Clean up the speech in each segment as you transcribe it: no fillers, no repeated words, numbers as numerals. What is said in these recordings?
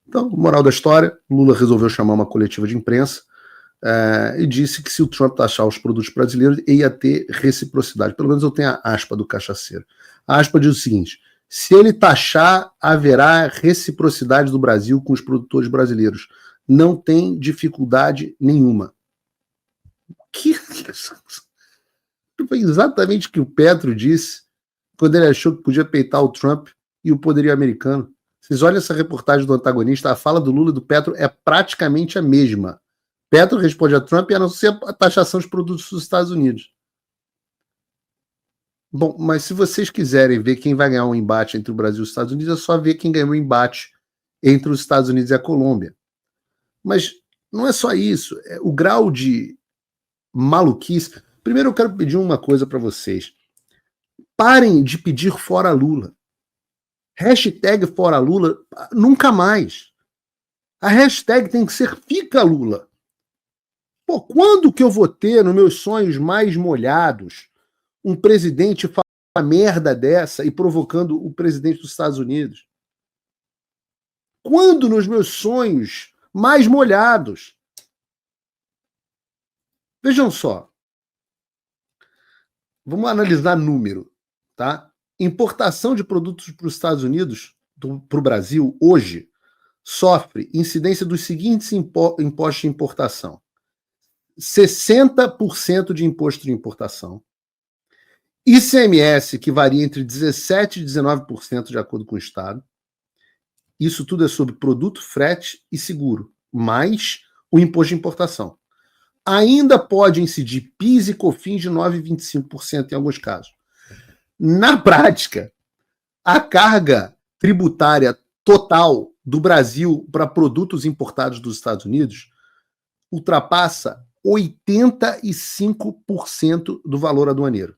Então, moral da história, Lula resolveu chamar uma coletiva de imprensa e disse que se o Trump taxar os produtos brasileiros, ia ter reciprocidade. Pelo menos eu tenho a aspa do cachaceiro. A aspa diz o seguinte: se ele taxar, haverá reciprocidade do Brasil com os produtores brasileiros. Não tem dificuldade nenhuma. Foi exatamente o que o Petro disse quando ele achou que podia peitar o Trump e o poderio americano. Vocês olham essa reportagem do Antagonista, a fala do Lula e do Petro é praticamente a mesma. Petro responde a Trump e anuncia a taxação dos produtos dos Estados Unidos. Bom, mas se vocês quiserem ver quem vai ganhar um embate entre o Brasil e os Estados Unidos, é só ver quem ganhou o embate entre os Estados Unidos e a Colômbia. Mas não é só isso. O grau de maluquice... Primeiro eu quero pedir uma coisa para vocês. Parem de pedir fora Lula. Hashtag fora Lula, nunca mais. A hashtag tem que ser fica Lula. Pô, quando que eu vou ter, nos meus sonhos mais molhados, um presidente falando uma merda dessa e provocando o presidente dos Estados Unidos? Quando nos meus sonhos mais molhados? Vejam só. Vamos analisar número, tá? Importação de produtos para os Estados Unidos, para o Brasil, hoje, sofre incidência dos seguintes impostos de importação. 60% de imposto de importação. ICMS, que varia entre 17% e 19% de acordo com o Estado. Isso tudo é sobre produto, frete e seguro, mais o imposto de importação. Ainda pode incidir PIS e COFINS de 9,25% em alguns casos. Na prática, a carga tributária total do Brasil para produtos importados dos Estados Unidos ultrapassa 85% do valor aduaneiro.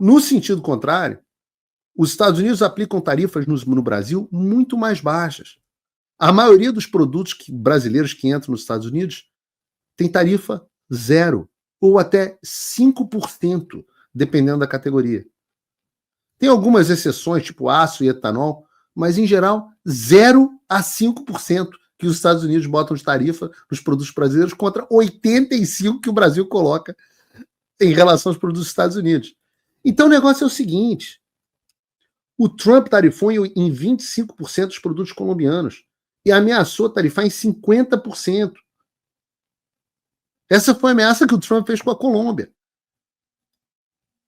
No sentido contrário, os Estados Unidos aplicam tarifas no Brasil muito mais baixas. A maioria dos produtos brasileiros que entram nos Estados Unidos tem tarifa zero ou até 5%, dependendo da categoria. Tem algumas exceções, tipo aço e etanol, mas, em geral, 0 a 5% que os Estados Unidos botam de tarifa nos produtos brasileiros contra 85% que o Brasil coloca em relação aos produtos dos Estados Unidos. Então, o negócio é o seguinte: o Trump tarifou em 25% dos produtos colombianos e ameaçou tarifar em 50%. Essa foi a ameaça que o Trump fez com a Colômbia.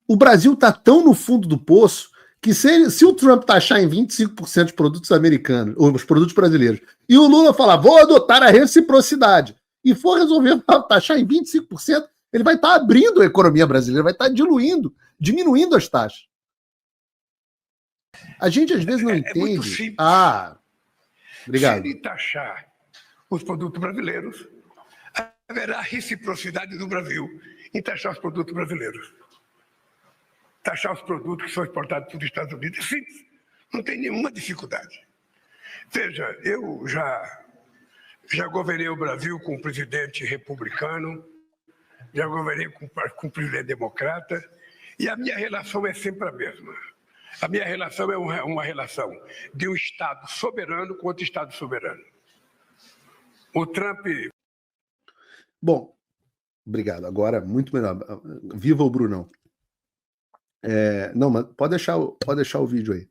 O Brasil está tão no fundo do poço que se o Trump taxar em 25% de produtos americanos, ou os produtos brasileiros, e o Lula falar, vou adotar a reciprocidade, e for resolver taxar em 25%, ele vai estar abrindo a economia brasileira, vai estar diminuindo as taxas. A gente às vezes não entende. Muito simples. Obrigado. Se ele taxar os produtos brasileiros, haverá reciprocidade do Brasil em taxar os produtos brasileiros. Taxar os produtos que são exportados para os Estados Unidos é simples, não tem nenhuma dificuldade. Veja, eu já governei o Brasil com um presidente republicano, já governei com um presidente democrata, e a minha relação é sempre a mesma. A minha relação é uma relação de um Estado soberano com outro Estado soberano. O Trump... Bom, obrigado. Agora, muito melhor. Viva o Brunão. Não, mas pode deixar o vídeo aí.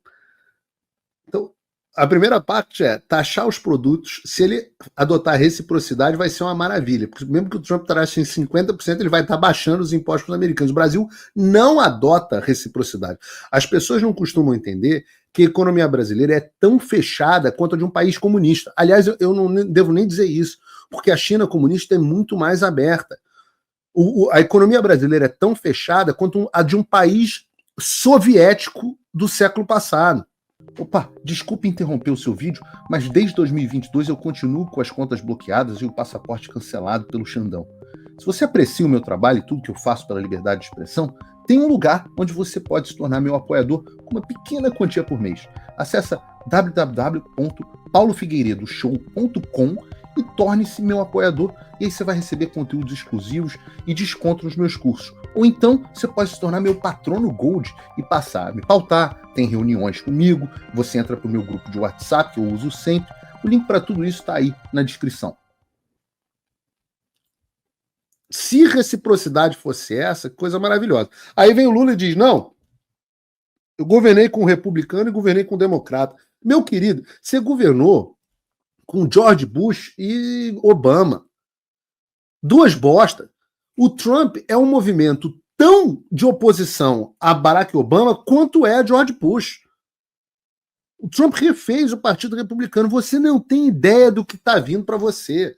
Então, a primeira parte é taxar os produtos. Se ele adotar reciprocidade, vai ser uma maravilha. Porque mesmo que o Trump taxe em 50%, ele vai estar baixando os impostos americanos. O Brasil não adota reciprocidade. As pessoas não costumam entender que a economia brasileira é tão fechada quanto a de um país comunista. Aliás, eu não devo nem dizer isso, porque a China comunista é muito mais aberta. A economia brasileira é tão fechada quanto a de um país soviético do século passado. Opa, desculpe interromper o seu vídeo, mas desde 2022 eu continuo com as contas bloqueadas e o passaporte cancelado pelo Xandão. Se você aprecia o meu trabalho e tudo que eu faço pela liberdade de expressão, tem um lugar onde você pode se tornar meu apoiador com uma pequena quantia por mês. Acesse www.paulofigueiredoshow.com e torne-se meu apoiador. E aí você vai receber conteúdos exclusivos e desconto nos meus cursos. Ou então você pode se tornar meu patrono Gold e passar a me pautar. Tem reuniões comigo, você entra para o meu grupo de WhatsApp, que eu uso sempre. O link para tudo isso está aí na descrição. Se reciprocidade fosse essa, coisa maravilhosa. Aí vem o Lula e diz, não, eu governei com republicano e governei com democrata. Meu querido, você governou com George Bush e Obama. Duas bostas. O Trump é um movimento tão de oposição a Barack Obama quanto é a George Bush. O Trump refez o Partido Republicano. Você não tem ideia do que está vindo para você.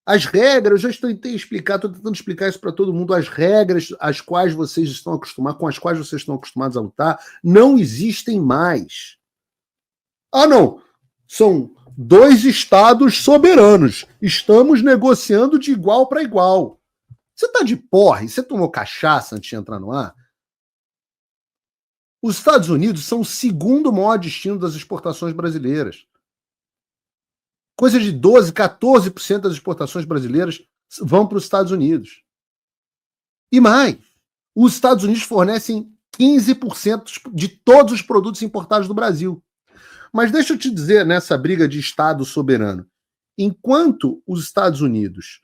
As regras, eu já tentei explicar, estou tentando explicar isso para todo mundo, as regras às quais vocês estão acostumados, com as quais vocês estão acostumados a lutar, não existem mais. Ah, não! São 2 estados soberanos. Estamos negociando de igual para igual. Você está de porre? Você tomou cachaça antes de entrar no ar? Os Estados Unidos são o segundo maior destino das exportações brasileiras. Coisa de 12%, 14% das exportações brasileiras vão para os Estados Unidos. E mais, os Estados Unidos fornecem 15% de todos os produtos importados do Brasil. Mas deixa eu te dizer, nessa briga de Estado soberano, enquanto os Estados Unidos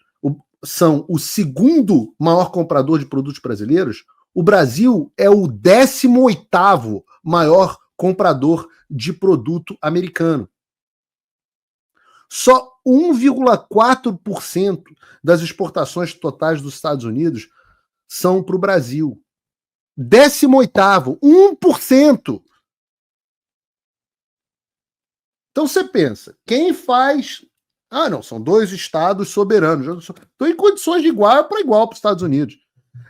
são o segundo maior comprador de produtos brasileiros, o Brasil é o 18º maior comprador de produto americano. Só 1,4% das exportações totais dos Estados Unidos são para o Brasil. 18º, 1%. Então você pensa, quem faz... Ah, não, são 2 estados soberanos. Estou em condições de igual para igual para os Estados Unidos.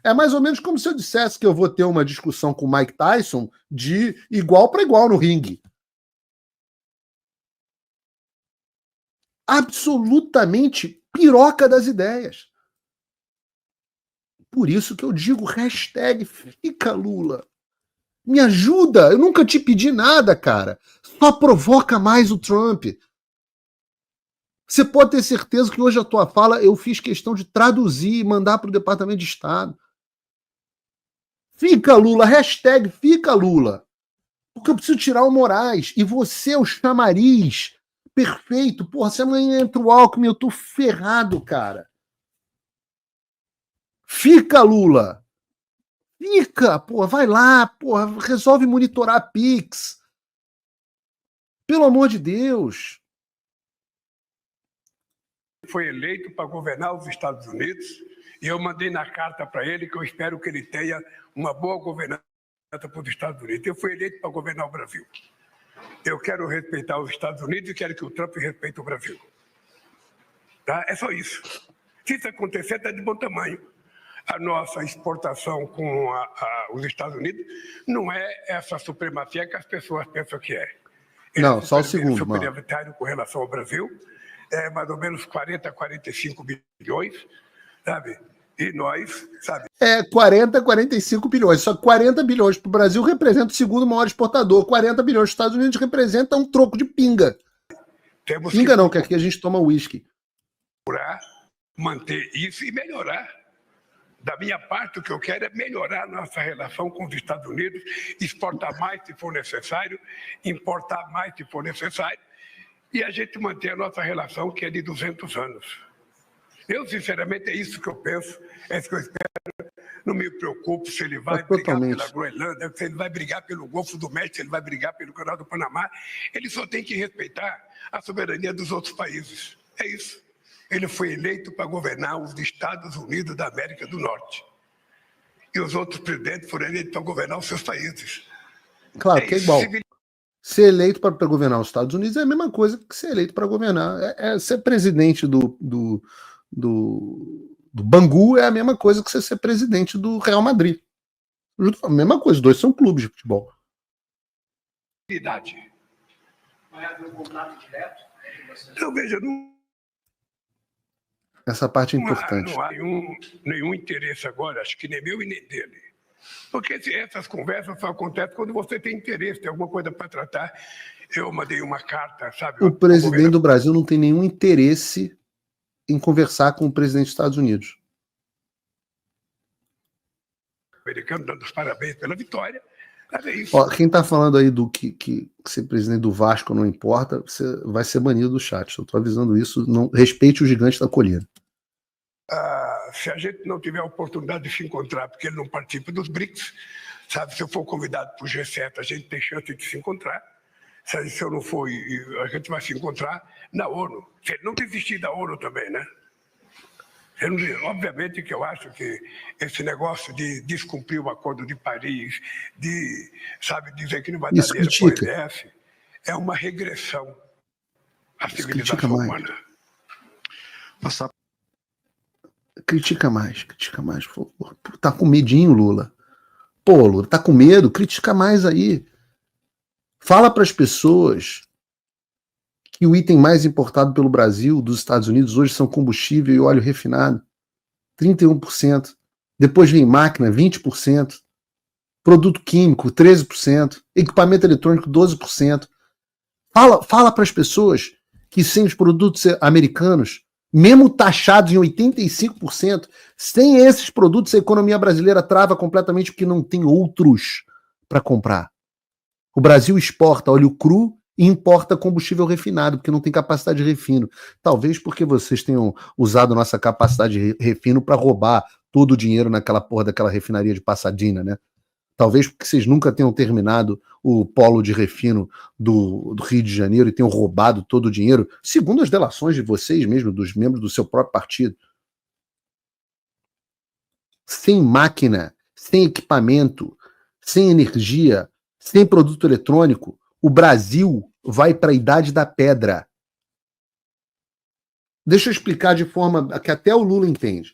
É mais ou menos como se eu dissesse que eu vou ter uma discussão com o Mike Tyson de igual para igual no ringue. Absolutamente piroca das ideias. Por isso que eu digo hashtag fica Lula. Me ajuda, eu nunca te pedi nada, cara. Só provoca mais o Trump. Você pode ter certeza que hoje a tua fala eu fiz questão de traduzir e mandar para o Departamento de Estado. Fica Lula, hashtag fica Lula. Porque eu preciso tirar o Moraes. E você é o chamariz perfeito. Porra, se amanhã entra o Alckmin, eu tô ferrado, cara. Fica, Lula. Fica, porra, vai lá, porra, resolve monitorar a Pix. Pelo amor de Deus. Foi eleito para governar os Estados Unidos e eu mandei na carta para ele que eu espero que ele tenha uma boa governança para os Estados Unidos. Eu fui eleito para governar o Brasil. Eu quero respeitar os Estados Unidos e quero que o Trump respeite o Brasil. Tá? É só isso. Se isso acontecer, está de bom tamanho. A nossa exportação com os Estados Unidos não é essa supremacia que as pessoas pensam que é. Não, só o segundo. Superioritário com relação ao Brasil é mais ou menos 40, 45 bilhões, sabe? E nós, sabe? 40, 45 bilhões. Só 40 bilhões para o Brasil representa o segundo maior exportador. 40 bilhões para os Estados Unidos representa um troco de pinga. Temos pinga não, que aqui a gente toma uísque. Manter isso e melhorar. Da minha parte, o que eu quero é melhorar a nossa relação com os Estados Unidos, exportar mais se for necessário, importar mais se for necessário, e a gente manter a nossa relação, que é de 200 anos. Eu, sinceramente, é isso que eu penso, é isso que eu espero. Não me preocupo se ele vai brigar pela Groenlândia, se ele vai brigar pelo Golfo do México, se ele vai brigar pelo Canal do Panamá. Ele só tem que respeitar a soberania dos outros países. É isso. Ele foi eleito para governar os Estados Unidos da América do Norte. E os outros presidentes foram eleitos para governar os seus países. Claro, que é igual. Ser eleito para governar os Estados Unidos é a mesma coisa que ser eleito para governar. Ser presidente do Bangu é a mesma coisa que você ser presidente do Real Madrid. A mesma coisa, os dois são clubes de futebol. Vai haver um contrato direto? Eu vejo, essa parte é importante. Não há nenhum interesse agora, acho que nem meu e nem dele. Porque essas conversas só acontecem quando você tem interesse, tem alguma coisa para tratar. Eu mandei uma carta, sabe? O presidente do Brasil não tem nenhum interesse em conversar com o presidente dos Estados Unidos. Americano dando os parabéns pela vitória. É isso. Ó, quem está falando aí do que ser presidente do Vasco não importa, você vai ser banido do chat. Eu estou avisando isso. Não, respeite o gigante da colina. Se a gente não tiver a oportunidade de se encontrar, porque ele não participa dos BRICS, sabe? Se eu for convidado para o G7, a gente tem chance de se encontrar. Se eu não for, a gente vai se encontrar na ONU. Se ele não desistir da ONU também, né? Obviamente que eu acho que esse negócio de descumprir o Acordo de Paris, de, sabe, dizer que não vai dar dinheiro para o IMF, é uma regressão à civilização humana. Critica mais. Tá com medinho, Lula. Pô, Lula, tá com medo? Critica mais aí. Fala para as pessoas que o item mais importado pelo Brasil, dos Estados Unidos, hoje são combustível e óleo refinado. 31%. Depois vem máquina, 20%. Produto químico, 13%. Equipamento eletrônico, 12%. Fala para as pessoas que sem os produtos americanos, mesmo taxados em 85%, sem esses produtos a economia brasileira trava completamente porque não tem outros para comprar. O Brasil exporta óleo cru e importa combustível refinado, porque não tem capacidade de refino. Talvez porque vocês tenham usado nossa capacidade de refino para roubar todo o dinheiro naquela porra daquela refinaria de Pasadena, né? Talvez porque vocês nunca tenham terminado o polo de refino do Rio de Janeiro e tenham roubado todo o dinheiro, segundo as delações de vocês mesmo, dos membros do seu próprio partido. Sem máquina, sem equipamento, sem energia, sem produto eletrônico, o Brasil vai para a idade da pedra. Deixa eu explicar de forma que até o Lula entende.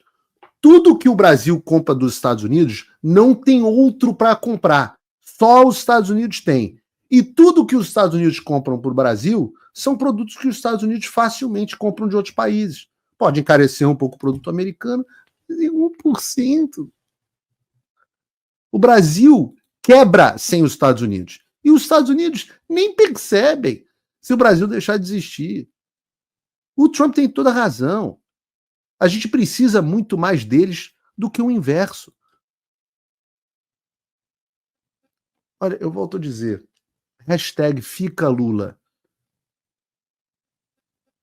Tudo que o Brasil compra dos Estados Unidos não tem outro para comprar. Só os Estados Unidos têm. E tudo que os Estados Unidos compram para o Brasil são produtos que os Estados Unidos facilmente compram de outros países. Pode encarecer um pouco o produto americano, mas em 1%. O Brasil quebra sem os Estados Unidos. E os Estados Unidos nem percebem se o Brasil deixar de existir. O Trump tem toda a razão. A gente precisa muito mais deles do que o inverso. Olha, eu volto a dizer. Hashtag fica Lula.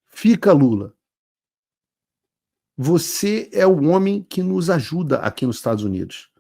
Fica Lula. Você é o homem que nos ajuda aqui nos Estados Unidos.